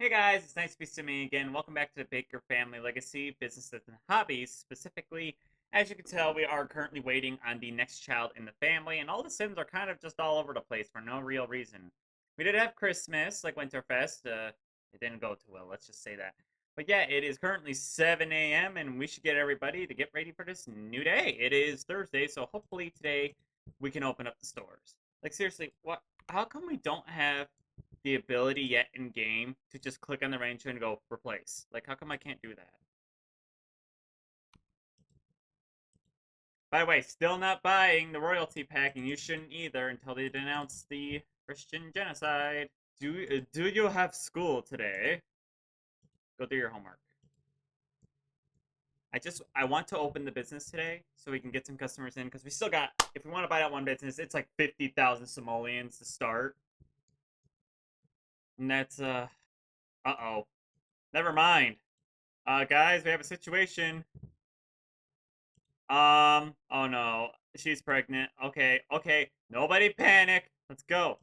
Hey guys, it's nice to be to me again. Welcome back to the Baker Family Legacy, Businesses and Hobbies. Specifically, as you can tell, we are currently waiting on the next child in the family, and all the Sims are kind of just all over the place for no real reason. We did have Christmas, like Winterfest. It didn't go too well, let's just say that. But yeah, it is currently 7 a.m., and we should get everybody to get ready for this new day. It is Thursday, so hopefully today we can open up the stores. Like, seriously, what? How come we don't have the ability yet in game to just click on the ranger and go replace? Like, how come I can't do that? By the way, still not buying the royalty pack, and you shouldn't either until they denounce the Christian genocide. Do you have school today? Go do your homework. I want to open the business today so we can get some customers in because we still got, if we want to buy that one business, it's like 50,000 simoleons to start. And that's uh-oh. Never mind. Guys, we have a situation. Oh no, she's pregnant. Okay. Nobody panic. Let's go.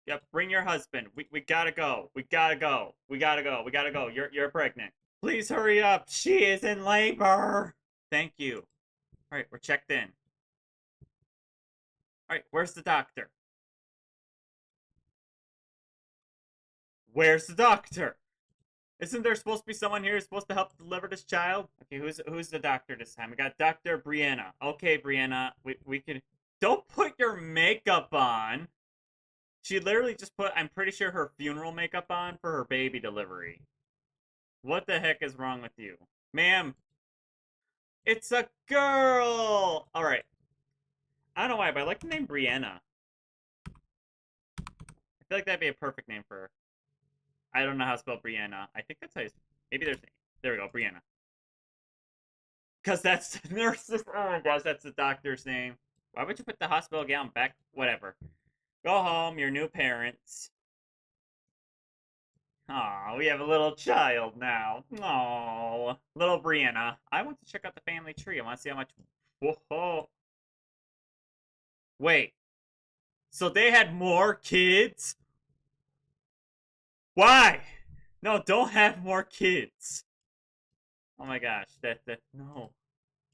Yep, bring your husband. We gotta go. We gotta go. We gotta go. We gotta go. You're pregnant. Please hurry up. She is in labor. Thank you. All right, we're checked in. All right, where's the doctor? Where's the doctor? Isn't there supposed to be someone here who's supposed to help deliver this child? Okay, who's the doctor this time? We got Dr. Brianna. Okay, Brianna, we can. Don't put your makeup on. She literally just put, I'm pretty sure, her funeral makeup on for her baby delivery. What the heck is wrong with you? Ma'am, it's a girl! Alright. I don't know why, but I like the name Brianna. I feel like that'd be a perfect name for her. I don't know how to spell Brianna. I think that's how you... Maybe there's... There we go, Brianna. Because that's the nurse's... Oh my gosh, that's the doctor's name. Why would you put the hospital gown back? Whatever. Go home, your new parents. Aw, we have a little child now. Aw, little Brianna. I want to check out the family tree. I want to see how much... Whoa. Wait. So they had more kids? Why? No, don't have more kids. Oh my gosh, no.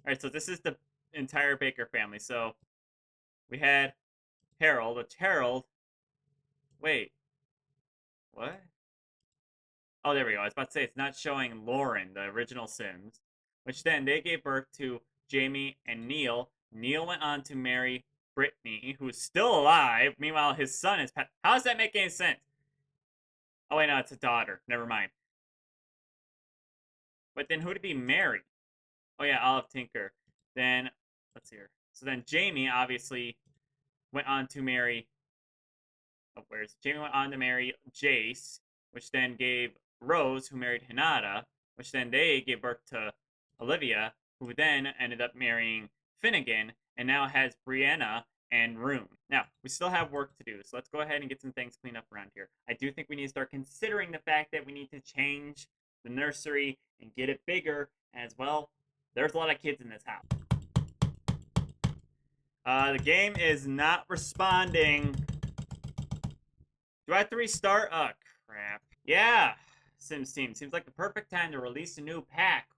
Alright, so this is the entire Baker family. So, we had Harold, which Harold... Wait. What? Oh, there we go. I was about to say, it's not showing Lauren, the original Sims. Which then, they gave birth to Jamie and Neil. Neil went on to marry Brittany, who's still alive. Meanwhile, his son is... How does that make any sense? Oh, wait, no, it's a daughter. Never mind. But then who did he marry? Oh, yeah, Olive Tinker. Then, let's see here. So then Jamie, obviously, went on to marry... Oh, where's... Jamie went on to marry Jace, which then gave Rose, who married Hinata, which then they gave birth to Olivia, who then ended up marrying Finnegan, and now has Brianna and Rune. Now, we still have work to do, so let's go ahead and get some things cleaned up around here. I do think we need to start considering the fact that we need to change the nursery and get it bigger, as well. There's a lot of kids in this house. The game is not responding. Do I have to restart? Oh, crap. Yeah, Sims team. Seems like the perfect time to release a new pack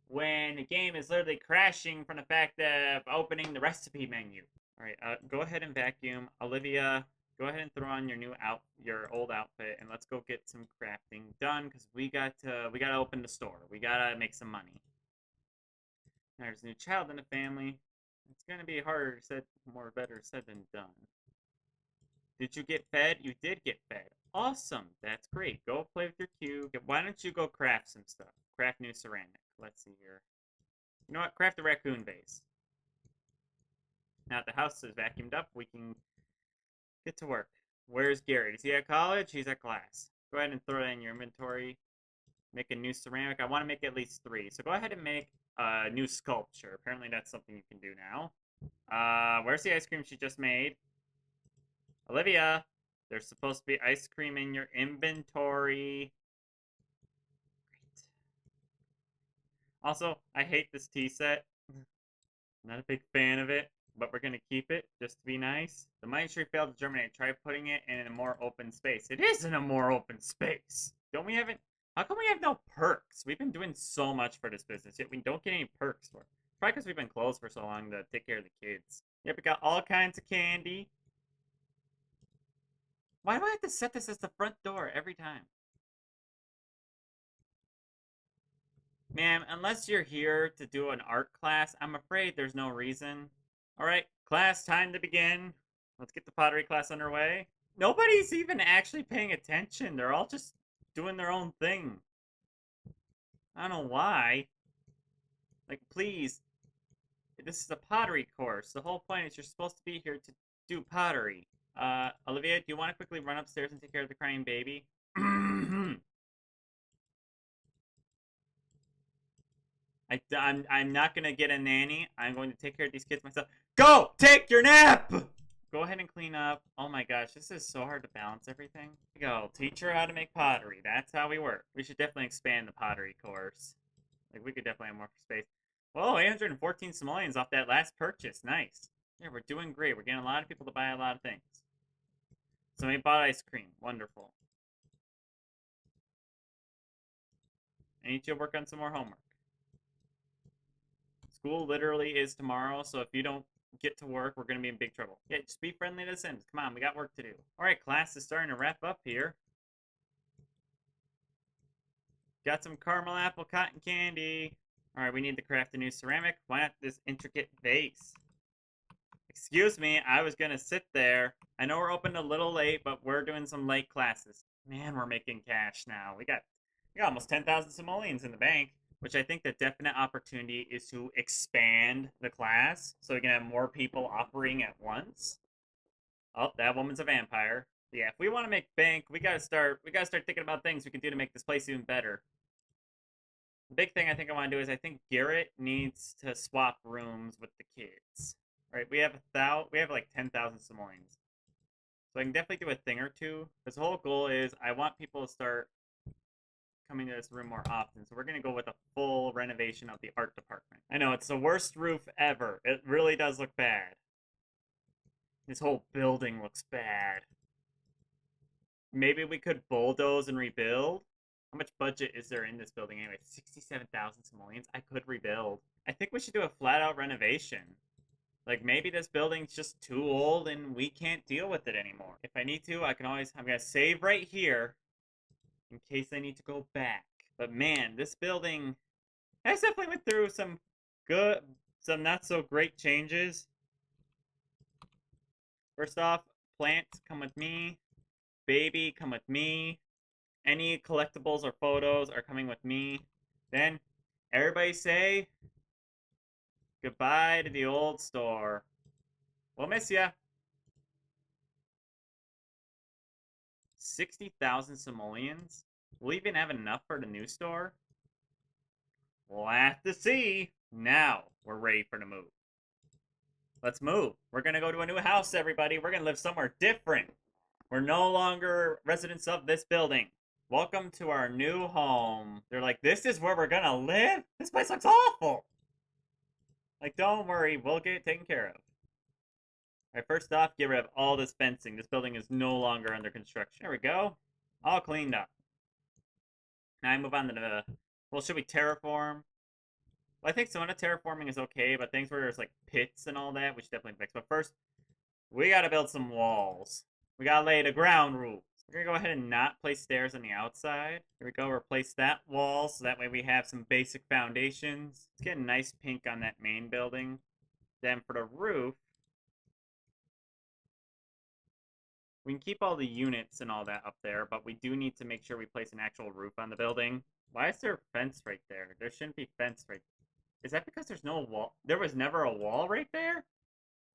when the game is literally crashing from the fact of opening the recipe menu. Alright, go ahead and vacuum. Olivia, go ahead and throw on your old outfit, and let's go get some crafting done, because we gotta open the store. We gotta make some money. There's a new child in the family. It's gonna be better said than done. Did you get fed? You did get fed. Awesome. That's great. Go play with your cube. Why don't you go craft some stuff? Craft new ceramic. Let's see here. You know what? Craft a raccoon vase. Now that the house is vacuumed up, we can get to work. Where's Gary? Is he at college? He's at class. Go ahead and throw that in your inventory. Make a new ceramic. I want to make at least 3. So go ahead and make a new sculpture. Apparently that's something you can do now. Where's the ice cream she just made? Olivia, there's supposed to be ice cream in your inventory. Great. Also, I hate this tea set. Not a big fan of it. but we're gonna keep it just to be nice. The mine tree failed to germinate. Try putting it in a more open space. It is in a more open space. Don't we have it? How come we have no perks? We've been doing so much for this business, yet we don't get any perks for it. Probably because we've been closed for so long to take care of the kids. Yep, we got all kinds of candy. Why do I have to set this as the front door every time? Ma'am, unless you're here to do an art class, I'm afraid there's no reason. Alright, class, time to begin. Let's get the pottery class underway. Nobody's even actually paying attention. They're all just doing their own thing. I don't know why. Like, please. This is a pottery course. The whole point is you're supposed to be here to do pottery. Olivia, do you want to quickly run upstairs and take care of the crying baby? I'm not going to get a nanny. I'm going to take care of these kids myself. Go! Take your nap! Go ahead and clean up. Oh my gosh, this is so hard to balance everything. Go, teach her how to make pottery. That's how we work. We should definitely expand the pottery course. Like, we could definitely have more space. Whoa, 814 simoleons off that last purchase. Nice. Yeah, we're doing great. We're getting a lot of people to buy a lot of things. Somebody bought ice cream. Wonderful. I need you to work on some more homework. School literally is tomorrow, so if you don't get to work, we're going to be in big trouble. Yeah, just be friendly to the Sims. Come on, we got work to do. All right, class is starting to wrap up here. Got some caramel apple cotton candy. All right, we need to craft a new ceramic. Why not this intricate vase? Excuse me, I was going to sit there. I know we're open a little late, but we're doing some late classes. Man, we're making cash now. We got almost 10,000 simoleons in the bank. Which I think the definite opportunity is to expand the class so we can have more people operating at once. Oh, that woman's a vampire. Yeah, if we want to make bank, we gotta start thinking about things we can do to make this place even better. The big thing I think I want to do is I think Garrett needs to swap rooms with the kids. Right, we have like 10,000 simoleons. So I can definitely do a thing or two. This whole goal is I want people to start coming to this room more often, so we're going to go with a full renovation of the art department. I know, it's the worst roof ever. It really does look bad. This whole building looks bad. Maybe we could bulldoze and rebuild? How much budget is there in this building anyway? 67,000 simoleons? I could rebuild. I think we should do a flat-out renovation. Like, maybe this building's just too old and we can't deal with it anymore. If I need to, I'm going to save right here in case I need to go back. But man, this building has definitely went through some not so great changes. First off, plants, come with me. Baby, come with me. Any collectibles or photos are coming with me. Then, everybody say goodbye to the old store. We'll miss ya. 60,000 simoleons? We'll even have enough for the new store? We'll have to see. Now, we're ready for the move. Let's move. We're going to go to a new house, everybody. We're going to live somewhere different. We're no longer residents of this building. Welcome to our new home. They're like, this is where we're going to live? This place looks awful. Like, don't worry. We'll get it taken care of. All right, first off, get rid of all this fencing. This building is no longer under construction. There we go. All cleaned up. Now I move on to the... Well, should we terraform? Well, I think some of the terraforming is okay, but things where there's, like, pits and all that, we should definitely fix. But first, we gotta build some walls. We gotta lay the ground rules. We're gonna go ahead and not place stairs on the outside. Here we go, replace that wall, so that way we have some basic foundations. Let's get a nice pink on that main building. Then for the roof, we can keep all the units and all that up there, but we do need to make sure we place an actual roof on the building. Why is there a fence right there? There shouldn't be fence right there. Is that because there's no wall? There was never a wall right there?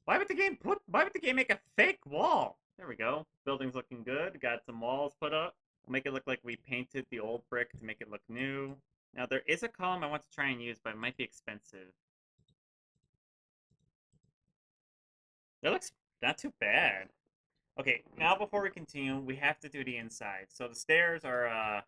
Why would the game make a fake wall? There we go. Building's looking good. Got some walls put up. We'll make it look like we painted the old brick to make it look new. Now, there is a column I want to try and use, but it might be expensive. That looks not too bad. Okay, now before we continue, we have to do the inside. So the stairs are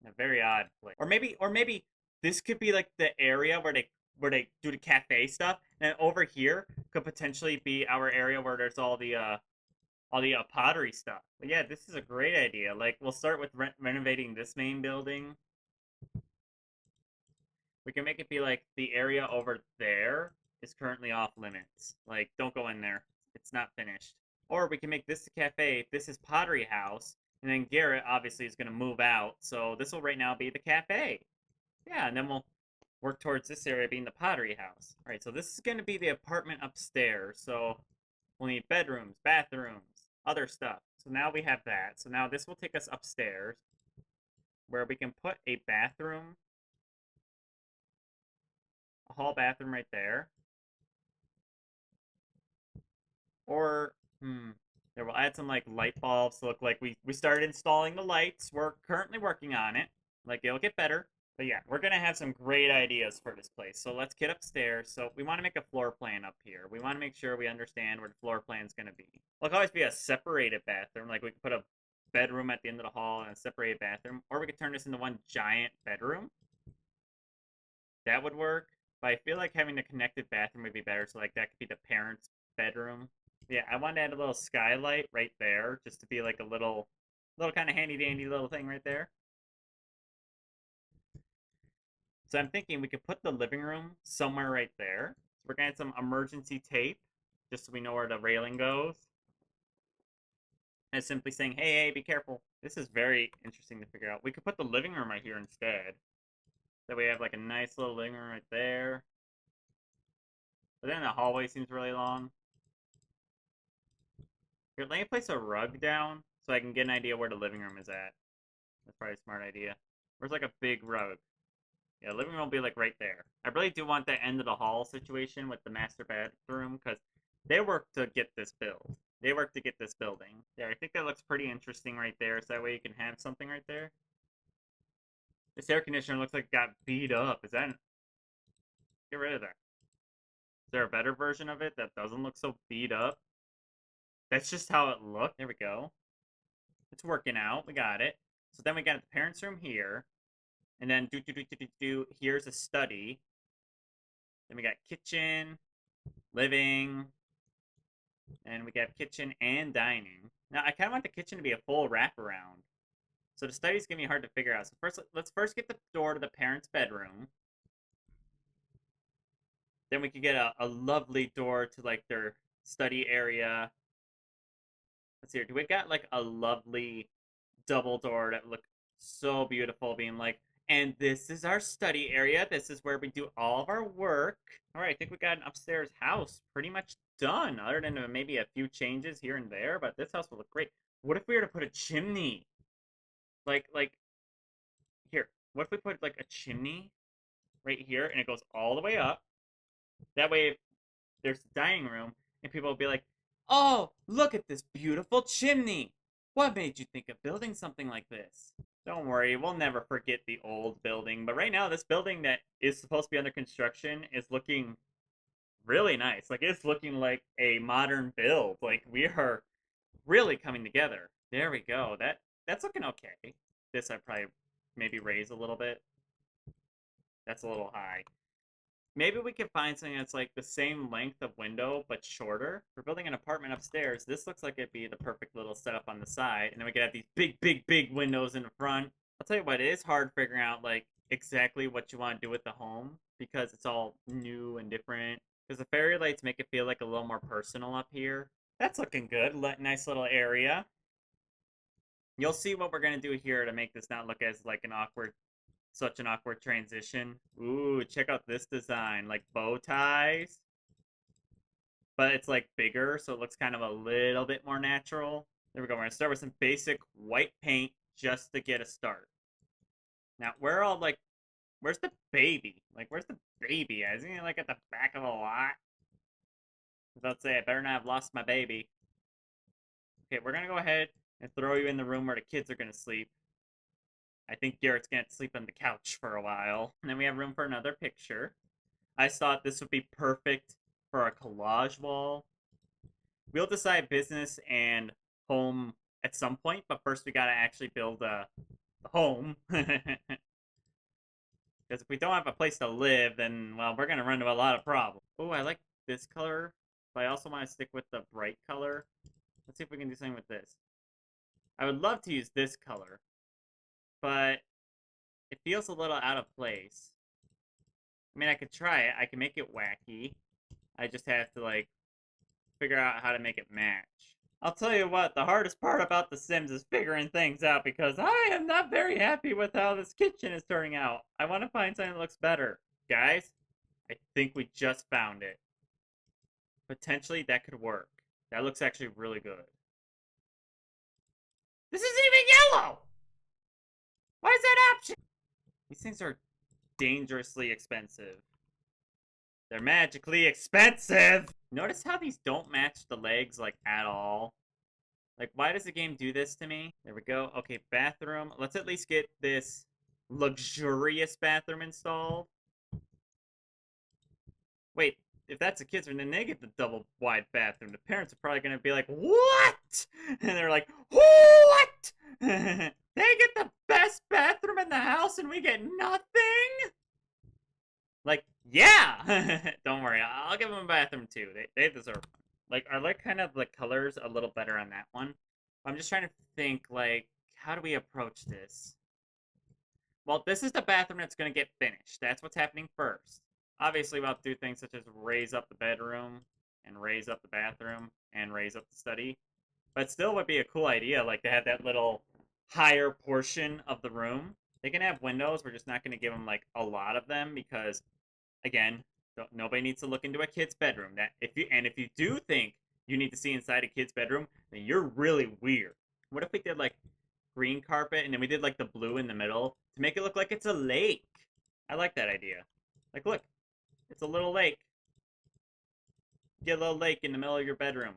in a very odd place. Or maybe this could be like the area where they do the cafe stuff, And over here could potentially be our area where there's all the pottery stuff. But yeah, this is a great idea. Like, we'll start with renovating this main building. We can make it be like the area over there is currently off limits. Like, don't go in there. It's not finished. Or we can make this a cafe. This is Pottery House. And then Garrett obviously is going to move out. So this will right now be the cafe. Yeah, and then we'll work towards this area being the Pottery House. All right, so this is going to be the apartment upstairs. So we'll need bedrooms, bathrooms, other stuff. So now we have that. So now this will take us upstairs where we can put a bathroom, a hall bathroom right there. Or, there, we'll add some like light bulbs to look like we started installing the lights. We're currently working on it. Like, it'll get better. But yeah, we're going to have some great ideas for this place. So let's get upstairs. So we want to make a floor plan up here. We want to make sure we understand where the floor plan is going to be. It'll always be a separated bathroom. Like, we could put a bedroom at the end of the hall and a separated bathroom. Or we could turn this into one giant bedroom. That would work. But I feel like having a connected bathroom would be better. So, like, that could be the parents' bedroom. Yeah, I want to add a little skylight right there. Just to be like a little kind of handy-dandy little thing right there. So I'm thinking we could put the living room somewhere right there. So we're going to add some emergency tape, just so we know where the railing goes. And simply saying, hey, be careful. This is very interesting to figure out. We could put the living room right here instead. That way we have like a nice little living room right there. But then the hallway seems really long. Here, let me place a rug down so I can get an idea where the living room is at. That's probably a smart idea. Where's like a big rug? Yeah, living room will be like right there. I really do want that end of the hall situation with the master bedroom because they worked to get this build. They worked to get this building. Yeah, I think that looks pretty interesting right there. So that way you can have something right there. This air conditioner looks like it got beat up. Is that... Get rid of that. Is there a better version of it that doesn't look so beat up? That's just how it looked. There we go. It's working out. We got it. So then we got the parents' room here. And then here's a study. Then we got kitchen, living, and we got kitchen and dining. Now, I kind of want the kitchen to be a full wraparound. So the study's going to be hard to figure out. So let's first get the door to the parents' bedroom. Then we could get a lovely door to, like, their study area. Let's see here. Do we got, like, a lovely double door that look so beautiful, being like, and this is our study area. This is where we do all of our work. All right, I think we got an upstairs house pretty much done, other than maybe a few changes here and there, but this house will look great. What if we were to put a chimney? Like, here. What if we put, like, a chimney right here, and it goes all the way up? That way, if there's the dining room, and people will be like, oh, look at this beautiful chimney. What made you think of building something like this? Don't worry, we'll never forget the old building. But right now, this building that is supposed to be under construction is looking really nice. Like, it's looking like a modern build. Like, we are really coming together. There we go. That's looking okay. This I'd probably maybe raise a little bit. That's a little high. Maybe we can find something that's like the same length of window, but shorter. We're building an apartment upstairs. This looks like it'd be the perfect little setup on the side. And then we could have these big windows in the front. I'll tell you what, it is hard figuring out, like, exactly what you want to do with the home. Because it's all new and different. Because the fairy lights make it feel like a little more personal up here. That's looking good. Nice little area. You'll see what we're going to do here to make this not look as, like, such an awkward transition. Ooh, check out this design. Like bow ties. But it's like bigger, so it looks kind of a little bit more natural. There we go. We're going to start with some basic white paint just to get a start. Now, where's the baby? Like, where's the baby? Isn't he like at the back of the lot? Let's say I better not have lost my baby. Okay, we're going to go ahead and throw you in the room where the kids are going to sleep. I think Garrett's going to sleep on the couch for a while. And then we have room for another picture. I thought this would be perfect for a collage wall. We'll decide business and home at some point, but first we got to actually build the home. Because if we don't have a place to live, then, well, we're going to run into a lot of problems. Oh, I like this color, but I also want to stick with the bright color. Let's see if we can do something with this. I would love to use this color, but it feels a little out of place. I mean, I could try it. I can make it wacky. I just have to, like, figure out how to make it match. I'll tell you what, the hardest part about The Sims is figuring things out because I am not very happy with how this kitchen is turning out. I want to find something that looks better. Guys, I think we just found it. Potentially, that could work. That looks actually really good. This isn't even yellow! Why is that option? These things are dangerously expensive. They're magically expensive! Notice how these don't match the legs, like, at all? Like, why does the game do this to me? There we go. Okay, bathroom. Let's at least get this luxurious bathroom installed. Wait, if that's the kids, then they get the double wide bathroom. The parents are probably going to be like, what? And they're like, what? They get the best bathroom in the house and we get nothing? Like, yeah! Don't worry, I'll give them a bathroom too. They deserve one. Like, I like kind of the colors a little better on that one. I'm just trying to think, like, how do we approach this? Well, this is the bathroom that's going to get finished. That's what's happening first. Obviously, we'll have to do things such as raise up the bedroom, and raise up the bathroom, and raise up the study. But it still would be a cool idea, like, to have that little higher portion of the room. They can have windows. We're just not going to give them, like, a lot of them because, again, nobody needs to look into a kid's bedroom. If you do think you need to see inside a kid's bedroom, then you're really weird. What if we did, like, green carpet and then we did, like, the blue in the middle to make it look like it's a lake? I like that idea. Like, look, it's a little lake. Get a little lake in the middle of your bedroom.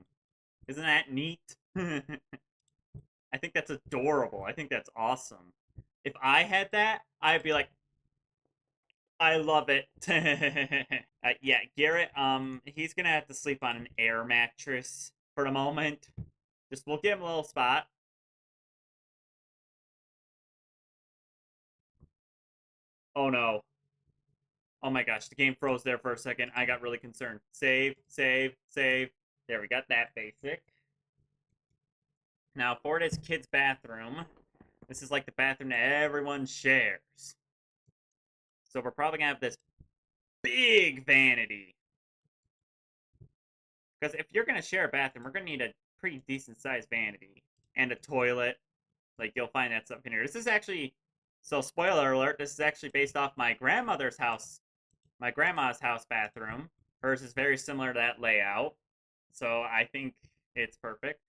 Isn't that neat? I think that's adorable. I think that's awesome. If I had that, I'd be like, I love it. Yeah, Garrett, he's gonna have to sleep on an air mattress for the moment. Just, we'll give him a little spot. Oh no. Oh my gosh, the game froze there for a second. I got really concerned. Save, save, save. There, we got that basic. Now, for this kid's bathroom, this is like the bathroom that everyone shares. So we're probably gonna have this big vanity. Because if you're gonna share a bathroom, we're gonna need a pretty decent sized vanity. And a toilet. Like, you'll find that stuff in here. This is actually, so spoiler alert, this is actually based off my grandmother's house. My grandma's house bathroom. Hers is very similar to that layout. So I think it's perfect.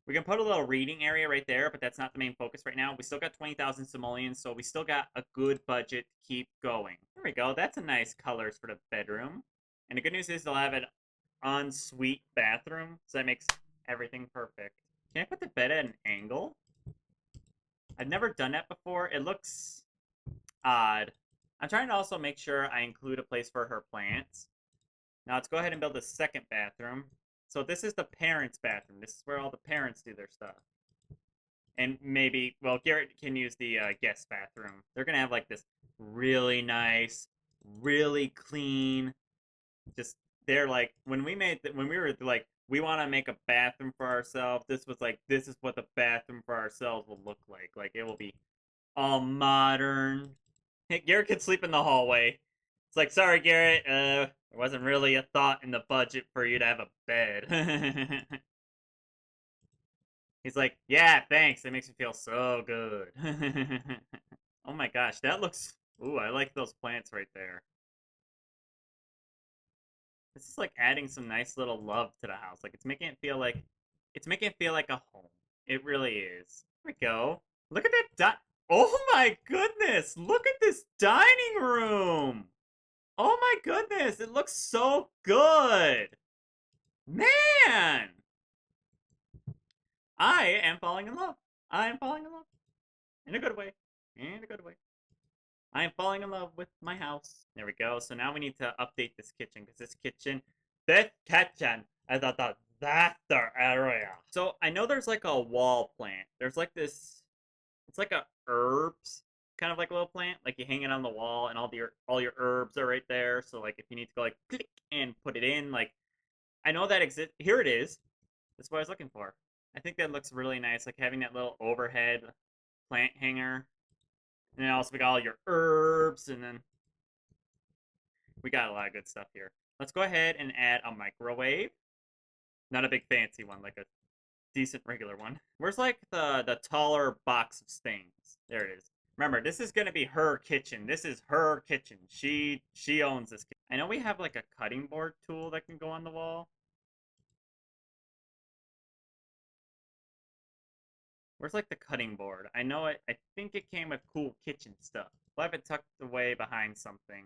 We can put a little reading area right there, but that's not the main focus right now. We still got 20,000 simoleons, so we still got a good budget to keep going. There we go. That's a nice colors for the bedroom. And the good news is they'll have an ensuite bathroom, so that makes everything perfect. Can I put the bed at an angle? I've never done that before. It looks odd. I'm trying to also make sure I include a place for her plants. Now let's go ahead and build a second bathroom. So this is the parents' bathroom. This is where all the parents do their stuff. And maybe, well, Garrett can use the guest bathroom. They're going to have, like, this really nice, really clean, just, they're like, when we were like, we want to make a bathroom for ourselves, this was like, this is what the bathroom for ourselves will look like. Like, it will be all modern. Garrett can sleep in the hallway. It's like, sorry, Garrett, there wasn't really a thought in the budget for you to have a bed. He's like, yeah, thanks. That makes me feel so good. Oh my gosh, that looks... Ooh, I like those plants right there. This is like adding some nice little love to the house. Like, it's making it feel like... It's making it feel like a home. It really is. There we go. Look at that Oh my goodness! Look at this dining room! Oh my goodness! It looks so good! Man! I am falling in love. I am falling in love. In a good way. In a good way. I am falling in love with my house. There we go. So now we need to update this kitchen because this kitchen is the disaster area. So I know there's like a wall plant. There's like this. It's like a herbs kind of like a little plant. Like you hang it on the wall, and all your herbs are right there. So like if you need to go like click and put it in, like I know that exists. Here it is. That's what I was looking for. I think that looks really nice, like having that little overhead plant hanger. And then also we got all your herbs, and then we got a lot of good stuff here. Let's go ahead and add a microwave. Not a big fancy one, like a decent regular one. Where's like the taller box of stains? There it is. Remember, this is gonna be her kitchen. This is her kitchen. She owns this kitchen. I know we have like a cutting board tool that can go on the wall. Where's like the cutting board? I know it. I think it came with cool kitchen stuff. We'll have it tucked away behind something.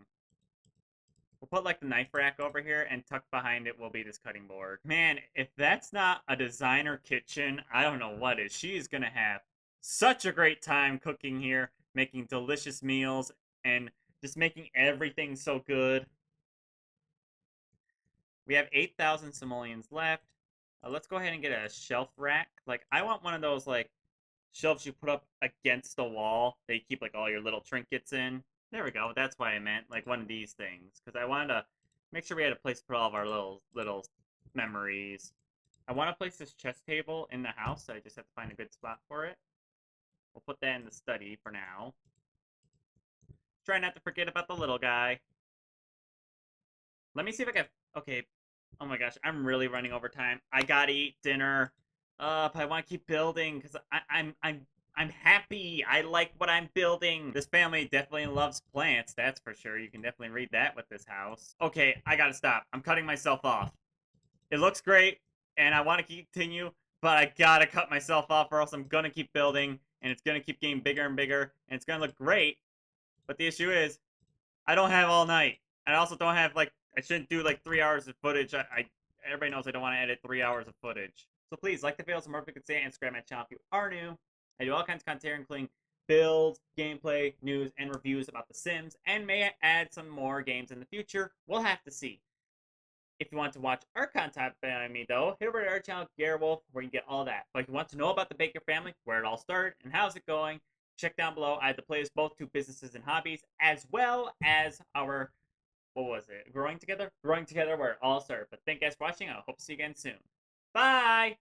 We'll put like the knife rack over here, and tucked behind it will be this cutting board. Man, if that's not a designer kitchen, I don't know what is. She's gonna have such a great time cooking here, making delicious meals, and just making everything so good. We have 8,000 simoleons left. Let's go ahead and get a shelf rack. Like, I want one of those, like, shelves you put up against the wall that you keep, like, all your little trinkets in. There we go. That's why I meant, like, one of these things. Because I wanted to make sure we had a place to put all of our little memories. I want to place this chess table in the house, so I just have to find a good spot for it. We'll put that in the study for now. Try not to forget about the little guy. Let me see if I can... Okay. Oh my gosh, I'm really running over time. I gotta eat dinner. But I want to keep building because I'm happy. I like what I'm building. This family definitely loves plants, that's for sure. You can definitely read that with this house. Okay, I gotta stop. I'm cutting myself off. It looks great, and I want to continue, but I gotta cut myself off, or else I'm gonna keep building, and it's gonna keep getting bigger and bigger, and it's gonna look great. But the issue is, I don't have all night. I also don't have, like, I shouldn't do like 3 hours of footage. Everybody knows I don't want to edit 3 hours of footage. So please like the video, some more people can say, and subscribe to my channel if you are new. I do all kinds of content here, including builds, gameplay, news, and reviews about The Sims, and may add some more games in the future. We'll have to see. If you want to watch our content by me, though, head over to our channel, Garrwolf, where you can get all that. But if you want to know about the Baker family, where it all started, and how's it going, check down below. I have the playlist both to Businesses and Hobbies, as well as our, what was it? Growing Together? Growing Together, where it all started. But thank you guys for watching. I hope to see you again soon. Bye!